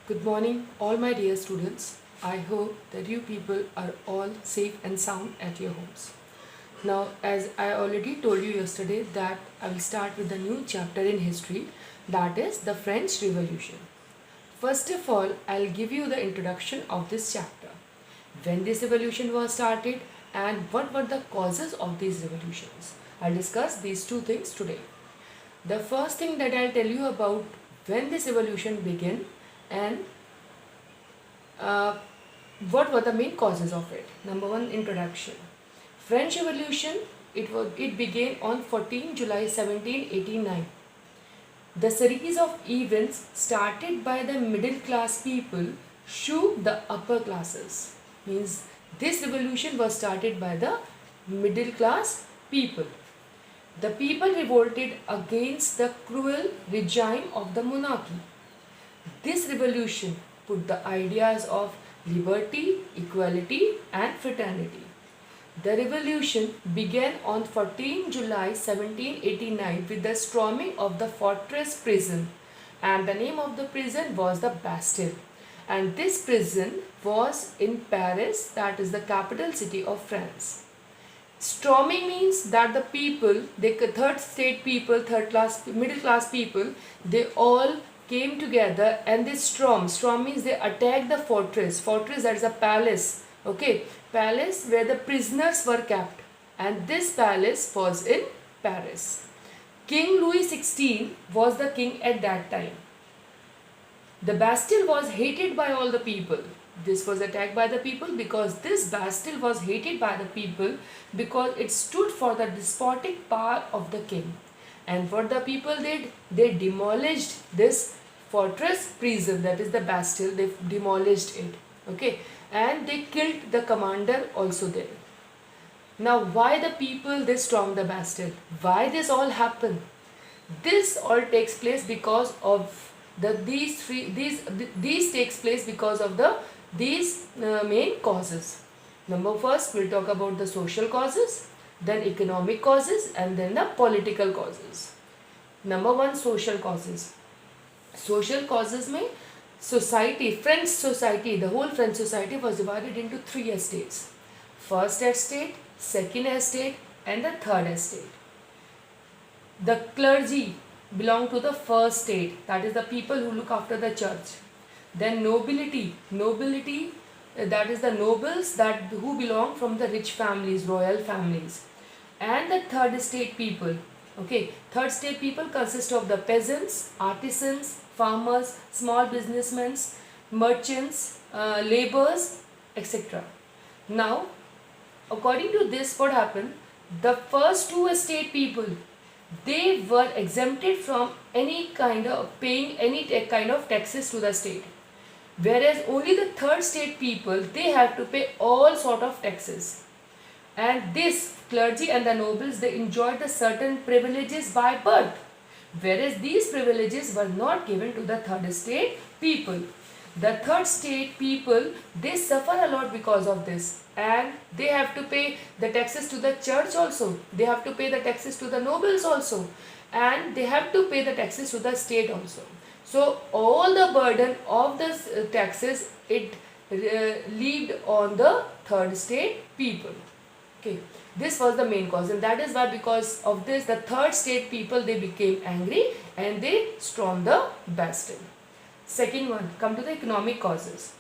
Good morning, all my dear students. I hope that you people are all safe and sound at your homes. Now, as I already told you yesterday, that I will start with a new chapter in history, that is the French Revolution. First of all, I'll give you the introduction of this chapter. When this revolution was started and what were the causes of these revolutions. I'll discuss these two things today. The first thing that I'll tell you about when this revolution began and uh, what were the main causes of it. Number one, introduction. French Revolution, it began on 14 July 1789. The series of events started by the middle class people shook the upper classes. Means this revolution was started by the middle class people. The people revolted against the cruel regime of the monarchy. This revolution put the ideas of liberty, equality and fraternity. The revolution began on 14 July 1789 with the storming of the fortress prison, and the name of the prison was the Bastille, and this prison was in Paris, that is the capital city of France. Storming means that the people, the third state people, third class, middle class people, they all came together and they stormed. Storm means they attacked the fortress. Fortress, that is a palace. Okay, palace where the prisoners were kept, and this palace was in Paris. King Louis XVI was the king at that time. The Bastille was hated by all the people. This was attacked by the people because this Bastille was hated by the people because it stood for the despotic power of the king. And what the people did, they demolished this fortress prison, that is the Bastille. They demolished it. Okay, and they killed the commander also there. Now, why the people they stormed the Bastille? Why this all happened? This all takes place because of these takes place because of these main causes. Number first, we'll talk about the social causes, then economic causes, and then the political causes. Number one, social causes. Social causes में society, French society, the whole French society was divided into three estates. First estate, second estate, and the third estate. The clergy belong to the first state, that is the people who look after the church. Then nobility, that is the nobles that who belong from the rich families, royal families. And the third estate people. Okay, third state people consist of the peasants, artisans, farmers, small businessmen, merchants, laborers, etc. Now, according to this, what happened? The first two estate people, they were exempted from any kind of paying any kind of taxes to the state, whereas only the third state people, they have to pay all sort of taxes. And this clergy and the nobles, they enjoyed the certain privileges by birth, whereas these privileges were not given to the third state people. The third state people, they suffer a lot because of this, and they have to pay the taxes to the church also, they have to pay the taxes to the nobles also, and they have to pay the taxes to the state also. So all the burden of the taxes, it leaved on the third state people. Okay, this was the main cause, and that is why because of this the third state people, they became angry and they stormed the Bastille. Second one, come to the economic causes.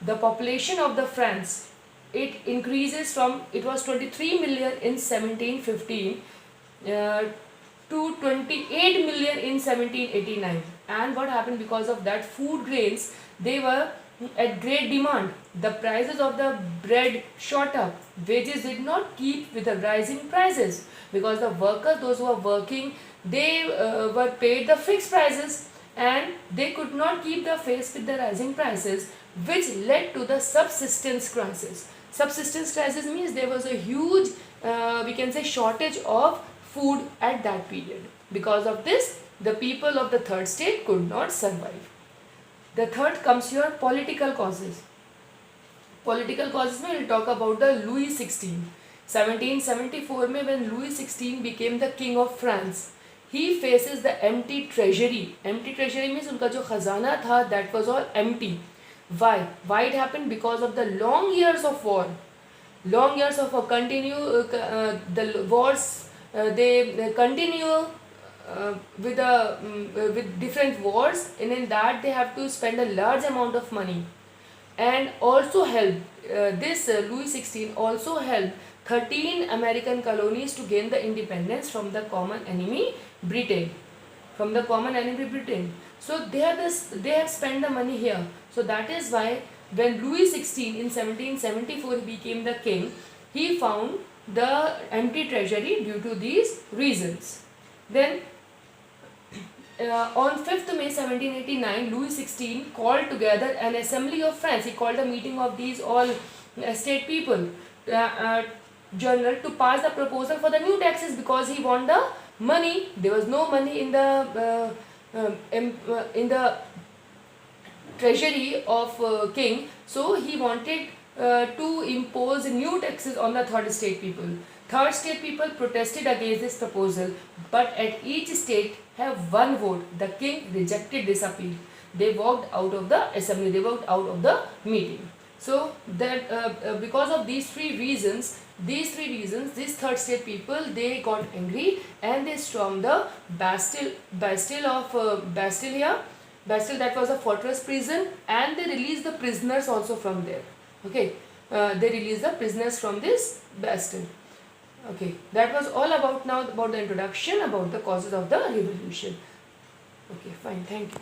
The population of the France, it increases from, it was 23 million in 1715 to 28 million in 1789. And what happened because of that? Food grains, they were at great demand. The prices of the bread shot up. Wages did not keep with the rising prices because the workers, those who were working, they were paid the fixed prices, and they could not keep the pace with the rising prices, which led to the subsistence crisis. Subsistence crisis means there was a huge, we can say, shortage of food at that period. Because of this, the people of the third state could not survive. The third comes your political causes. Political causes में we'll talk about the Louis XVI. 1774 में when Louis XVI became the king of France, he faces the empty treasury. Empty treasury means उनका जो खजाना था that was all empty. Why it happened? Because of the long years of war. Long years of the wars, they continue with different wars, and in that they have to spend a large amount of money. And also help Louis XVI also helped 13 American colonies to gain the independence from the common enemy Britain. So they have spent the money here. So that is why when Louis XVI in 1774 became the king, he found the empty treasury due to these reasons. Then on 5th May 1789, Louis XVI called together an assembly of France. He called a meeting of these all state people, general, to pass the proposal for the new taxes, because he want the money. There was no money in the treasury of king, so he wanted to impose new taxes on the third state people. Third state people protested against this proposal, but at each state have one vote. The king rejected this appeal. They walked out of the assembly. They walked out of the meeting. So that because of these three reasons, these third state people, they got angry and they stormed the Bastille here. Bastille, that was a fortress prison, and they released the prisoners also from there. Okay, they released the prisoners from this Bastille. Okay, that was all about the introduction about the causes of the revolution. Okay, fine, thank you.